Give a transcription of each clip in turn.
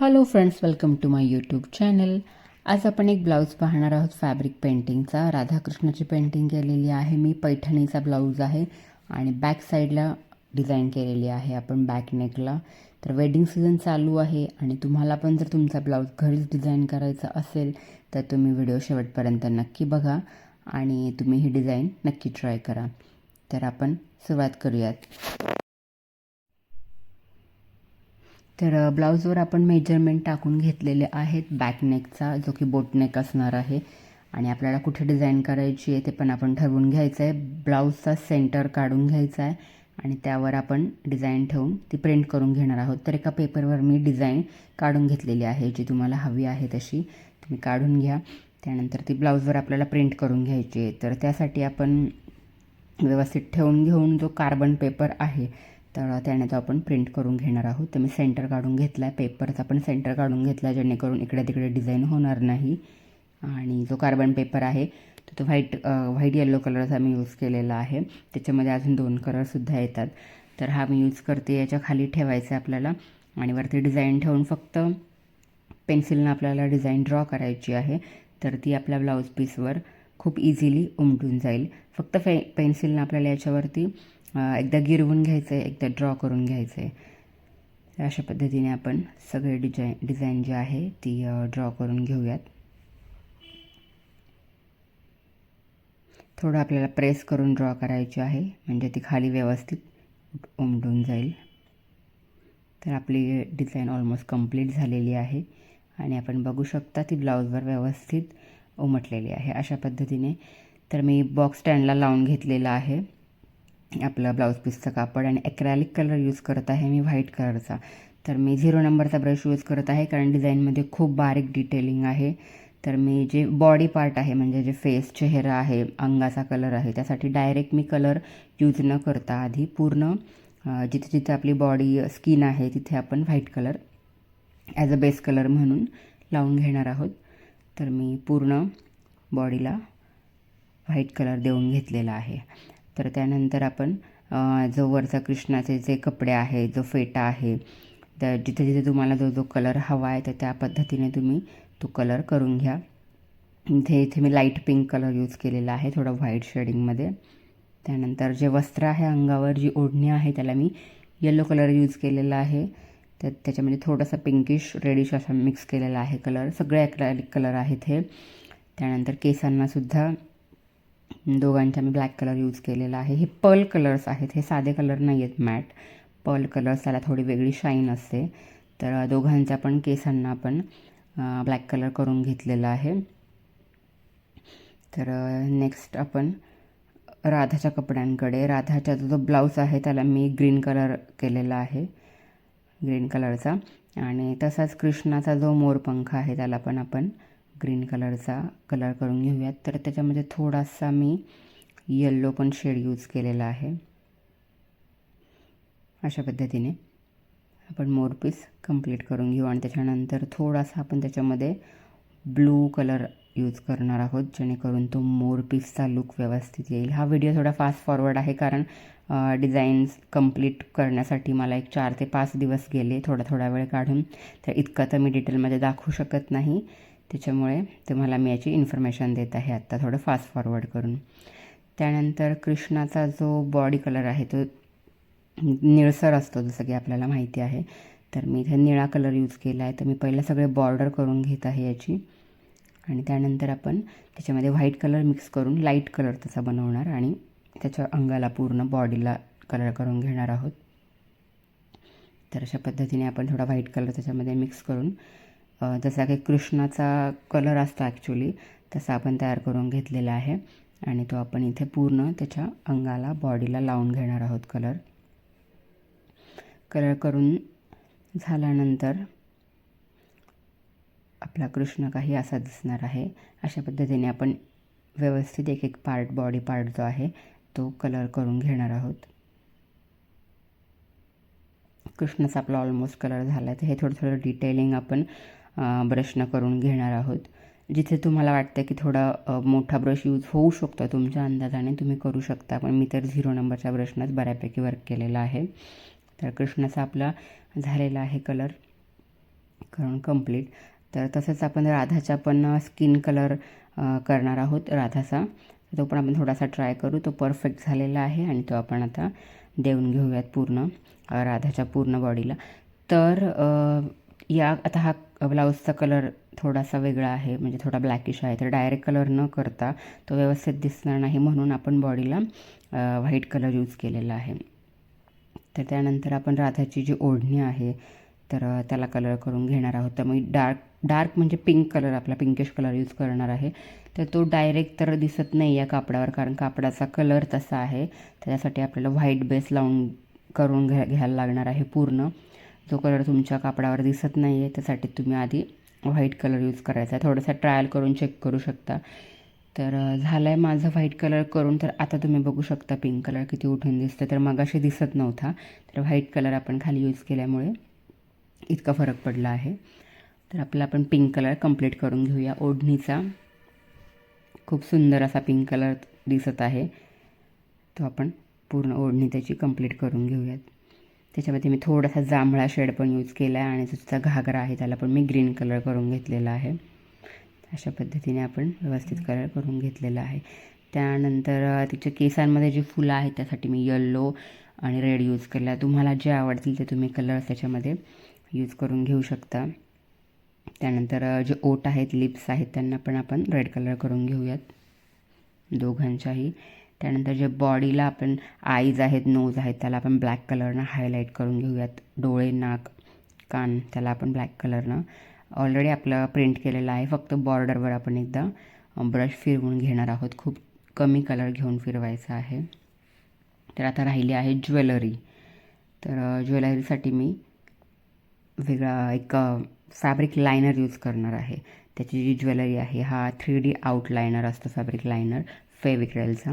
Hello friends, welcome to my YouTube channel. आज आपण एक ब्लाऊज पाहणार आहोत फॅब्रिक पेंटिंगचा. राधाकृष्णाची पेंटिंग केलेली आहे मी. पैठणीचा ब्लाऊज आहे आणि बॅक साईडला डिझाईन केलेली आहे आपण बॅक नेकला. तर वेडिंग सीझन चालू आहे आणि तुम्हाला पण जर तुमचा ब्लाऊज घरीच डिझाईन करायचा असेल तर तुम्ही व्हिडिओ शेवटपर्यंत नक्की बघा आणि तुम्ही ही डिझाईन नक्की ट्राय करा. तर आपण सुरुवात करूयात. तर ब्लाऊजवर आपण मेजरमेंट टाकून घेतलेले आहेत बॅक नेकचा, जो की बोट नेक असणार आहे. आणि आपल्याला कुठे डिझाईन करायची आहे ते पण आपण ठरवून घ्यायचं आहे. ब्लाऊजचा सेंटर काढून घ्यायचा आहे आणि त्यावर आपण डिझाईन ठेवून ती प्रिंट करून घेणार आहोत. तर एका पेपरवर मी डिझाईन काढून घेतलेली आहे, जी तुम्हाला हवी आहे तशी तुम्ही काढून घ्या. त्यानंतर ती ब्लाऊजवर आपल्याला प्रिंट करून घ्यायची आहे. तर त्यासाठी आपण व्यवस्थित ठेवून घेऊन जो कार्बन पेपर आहे तर त्याने तो आपण प्रिंट करून घेणार आहोत. तर मी सेंटर काढून घेतला आहे, पेपरचा पण सेंटर काढून घेतला आहे, जेणेकरून इकडे तिकडे डिझाईन होणार नाही. आणि जो कार्बन पेपर आहे तो व्हाईट येलो कलरचा मी यूज केलेला आहे. त्याच्यामध्ये अजून 2 कलरसुद्धा येतात. तर हा मी यूज करते. याच्या खाली ठेवायचं आहे आपल्याला आणि वरती डिझाईन ठेवून फक्त पेन्सिलनं आपल्याला डिझाईन ड्रॉ करायची आहे. तर ती आपल्या ब्लाऊज पीसवर खूप इझिली उमटून जाईल. फक्त पेन्सिलनं आपल्याला याच्यावरती एकदा गिरवून घ्यायचं आहे, एकदा ड्रॉ करून घ्यायचं आहे. अशा पद्धतीने आपण सगळे डिझाईन जी आहे ती ड्रॉ करून घेऊयात. थोडं आपल्याला प्रेस करून ड्रॉ करायची आहे, म्हणजे ती खाली व्यवस्थित उमटून जाईल. तर आपली डिझाईन ऑलमोस्ट कंप्लीट झालेली आहे आणि आपण बघू शकता ती ब्लाऊजवर व्यवस्थित उमटलेली आहे अशा पद्धतीने. तर मी बॉक्स स्टँडला लावून घेतलेला आहे आपलं ब्लाऊज पीसचं कापड आणि ॲक्रेलिक कलर यूज करत आहे मी, व्हाईट कलरचा. तर मी 0 नंबरचा ब्रश यूज करत आहे, कारण डिझाईनमध्ये खूप बारीक डिटेलिंग आहे. तर मी जे बॉडी पार्ट आहे, म्हणजे जे फेस, चेहरा आहे, अंगाचा कलर आहे, त्यासाठी डायरेक्ट मी कलर यूज न करता आधी पूर्ण जिथे जिथे आपली बॉडी स्किन आहे तिथे आपण white colour as a base colour म्हणून लावून घेणार आहोत. तर मी पूर्ण बॉडीला व्हाईट कलर देऊन घेतलेला आहे. तर त्यानंतर आपण जो वरचा कृष्णाचे जे कपडे आहे, जो फेटा आहे, तर जिथे जिथे तुम्हाला जो जो कलर हवा आहे तर त्या पद्धतीने तुम्ही तो कलर करून घ्या. इथे मी लाईट पिंक कलर यूज केलेला आहे, थोडं व्हाईट शेडिंगमध्ये. त्यानंतर जे वस्त्र आहे अंगावर, जी ओढणी आहे, त्याला मी येलो कलर यूज केलेला आहे. तर त्याच्यामध्ये थोडासा पिंकिश रेडिश असा मिक्स केलेला आहे कलर. सगळे ॲक्रेलिक कलर आहेत हे. त्यानंतर केसांनासुद्धा दोघांचा मी ब्लॅक कलर यूज केलेला आहे. हे पर्ल कलर्स आहेत, हे साधे कलर नाही आहेत, मॅट पर्ल कलर्स. त्याला थोडी वेगळी शाईन असते. तर दोघांच्या पण केसांना आपण ब्लॅक कलर करून घेतलेला आहे. तर नेक्स्ट आपण राधाच्या कपड्यांकडे. राधाचा जो ब्लाऊज आहे त्याला मी ग्रीन कलर केलेला आहे, ग्रीन कलरचा. आणि तसाच कृष्णाचा जो मोरपंख आहे त्याला पण आपण ग्रीन कलरचा कलर करून घेऊयात. तर त्याच्यामध्ये थोडासा मी येल्लो पण शेड यूज केलेला आहे. अशा पद्धतीने आपण मोरपीस कंप्लीट करून घेऊ आणि त्याच्यानंतर थोडासा आपण त्याच्यामध्ये ब्लू कलर यूज करणार आहोत, जेणेकरून तो मोरपीसचा लुक व्यवस्थित येईल. हा व्हिडिओ थोडा फास्ट फॉरवर्ड आहे, कारण डिझाईन्स कंप्लीट करण्यासाठी मला एक 4 ते 5 दिवस गेले, थोडा वेळ काढून. तर इतकं तर मी डिटेलमध्ये दाखवू शकत नाही, त्याच्यामुळे तुम्हाला मी याची इन्फॉर्मेशन देत आहे आत्ता थोडं फास्ट फॉरवर्ड करून. त्यानंतर कृष्णाचा जो बॉडी कलर आहे तो निळसर असतो, जसं की आपल्याला माहिती आहे. तर मी इथे निळा कलर यूज केला आहे. तर मी पहिलं सगळे बॉर्डर करून घेत आहे याची आणि त्यानंतर आपण त्याच्यामध्ये व्हाईट कलर मिक्स करून लाईट कलर त्याचा बनवणार आणि त्याच्या अंगाला पूर्ण बॉडीला कलर करून घेणार आहोत. तर अशा पद्धतीने आपण थोडा व्हाईट कलर त्याच्यामध्ये मिक्स करून जसा की कृष्णाचा कलर असतो ॲक्च्युली, तसा आपण तयार करून घेतलेला आहे आणि तो आपण इथे पूर्ण त्याच्या अंगाला, बॉडीला लावून घेणार आहोत कलर करून झाल्यानंतर आपला कृष्ण काही असा दिसणार आहे. अशा पद्धतीने आपण व्यवस्थित एक एक पार्ट, बॉडी पार्ट जो आहे तो कलर करून घेणार आहोत. कृष्णाचा आपला ऑलमोस्ट कलर झाला आहे. तर हे थोडं डिटेलिंग आपण ब्रशनं करून घेणार आहोत. जिथे तुम्हाला वाटतं की थोडा मोठा ब्रश यूज होऊ शकतो, तुमच्या अंदाजाने तुम्ही करू शकता, पण मी तर 0 नंबरच्या ब्रशनंच बऱ्यापैकी वर्क केलेला आहे. तर कृष्णाचा आपला झालेला आहे कलर करून कंप्लीट. तर तसंच आपण राधाचा पण स्किन कलर करणार आहोत राधाचा. तो पण आपण थोडासा ट्राय करू. तो परफेक्ट झालेला आहे आणि तो आपण आता देऊन घेऊयात पूर्ण राधाच्या पूर्ण बॉडीला. तर या आता हा ब्लाऊजचा कलर थोडासा वेगळा आहे, म्हणजे थोडा ब्लॅकिश आहे. तर डायरेक्ट कलर न करता तो व्यवस्थित दिसणार नाही म्हणून आपण बॉडीला व्हाईट कलर यूज केलेला आहे. तर त्यानंतर आपण राधाची जी ओढणी आहे तर त्याला कलर करून घेणार आहोत. तर मी डार्क म्हणजे पिंक कलर, आपला पिंकिश कलर यूज करणार आहे. तर तो डायरेक्ट तर दिसत नाही या कापडावर, कारण कापडाचा कलर तसा आहे. त्याच्यासाठी आपल्याला व्हाईट बेस लावून करून घ्यायला लागणार आहे पूर्ण. जो कलर तुमच्या कापडावर दिसत नाही आहे त्यासाठी तुम्ही आधी व्हाईट कलर यूज करायचा आहे. थोडासा ट्रायल करून चेक करू शकता. तर झालं आहे माझं व्हाईट कलर करून. तर आता तुम्ही बघू शकता पिंक कलर किती उठून दिसतं. तर मगाशी दिसत नव्हता. तर व्हाईट कलर आपण खाली यूज केल्यामुळे इतका फरक पडला आहे. तर आपला आपण पिंक कलर कंप्लीट करून घेऊया. ओढणीचा खूप सुंदर असा पिंक कलर दिसत आहे. तो आपण पूर्ण ओढणी त्याची कंप्लीट करून घेऊयात. त्याच्यामध्ये मी थोडासा जांभळा शेड पण यूज केला आहे आणि त्याचा घागरा आहे त्याला पण मी ग्रीन कलर करून घेतलेला आहे. अशा पद्धतीने आपण व्यवस्थित कलर करून घेतलेला आहे. त्यानंतर तिच्या केसांमध्ये जी फुलं आहेत त्यासाठी मी येल्लो आणि रेड यूज केला. तुम्हाला जे आवडतील ते तुम्ही कलर्स त्याच्यामध्ये यूज करून घेऊ शकता. त्यानंतर जे ओठ आहेत, लिप्स आहेत, त्यांना पण आपण रेड कलर करून घेऊयात दोघांच्याही. त्यानंतर जे बॉडीला आपण आईज आहेत, नोज आहेत, त्याला आपण ब्लॅक कलरनं हायलाईट करून घेऊयात. डोळे, नाक, कान त्याला आपण ब्लॅक कलरनं ऑलरेडी आपलं प्रिंट केलेलं आहे. फक्त बॉर्डरवर आपण एकदा ब्रश फिरवून घेणार आहोत. खूप कमी कलर घेऊन फिरवायचा आहे. तर आता राहिली आहे ज्वेलरी. तर ज्वेलरीसाठी मी वेगळा एक फॅब्रिक लायनर यूज करणार आहे. त्याची जी ज्वेलरी आहे हा 3D आउटलायनर असतो, फॅब्रिक लायनर फेविक्रलचा.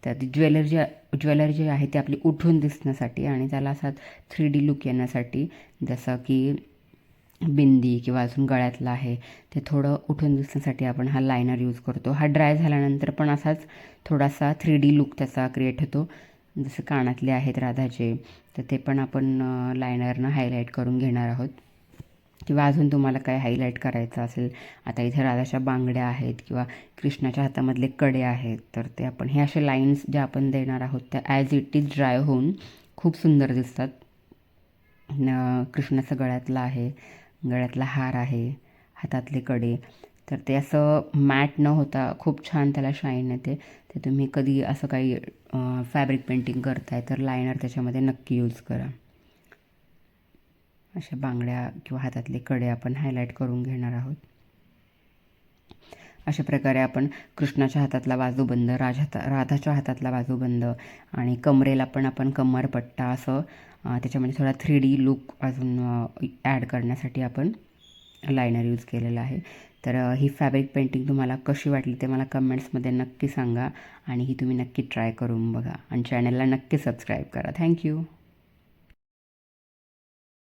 तर ती ज्वेलरी जी आहे ती आपली उठून दिसण्यासाठी आणि त्याला असा 3D लुक येण्यासाठी, जसं की बिंदी किंवा अजून गळ्यातलं आहे ते थोडं उठून दिसण्यासाठी आपण हा लायनर यूज करतो. हा ड्राय झाल्यानंतर पण असाच थोडासा 3D लुक त्याचा क्रिएट होतो. जसं कानातले आहेत राधाचे, तर ते पण आपण लायनरनं हायलाईट करून घेणार आहोत. किंवा अजून तुम्हाला काय हायलाईट करायचं असेल, आता इथे राधाच्या बांगड्या आहेत किंवा कृष्णाच्या हातामधले कडे आहेत, तर ते आपण हे असे लाईन्स ज्या आपण देणार आहोत त्या ॲज इट इज ड्राय होऊन खूप सुंदर दिसतात. कृष्णाचं गळ्यातलं आहे, गळ्यातला हार आहे, हातातले कडे, तर ते असं मॅट न होता खूप छान त्याला शाईन येते. ते तुम्ही कधी असं काही फॅब्रिक पेंटिंग करताय तर लायनर त्याच्यामध्ये नक्की यूज करा. अशा बांगड्या किंवा हातातले कडे आपण हायलाईट करून घेणार आहोत. अशा प्रकारे आपण कृष्णाच्या हातातला बाजूबंद, राधाच्या हातातला बाजूबंद आणि कमरेला पण आपण कमरपट्टा असं त्याच्यामध्ये थोडा 3D लुक अजून ॲड करण्यासाठी आपण लायनर यूज केलेला आहे. तर ही फॅब्रिक पेंटिंग तुम्हाला कशी वाटली ते मला कमेंट्समध्ये नक्की सांगा आणि ही तुम्ही नक्की ट्राय करून बघा आणि चॅनलला नक्की सबस्क्राईब करा. थँक्यू.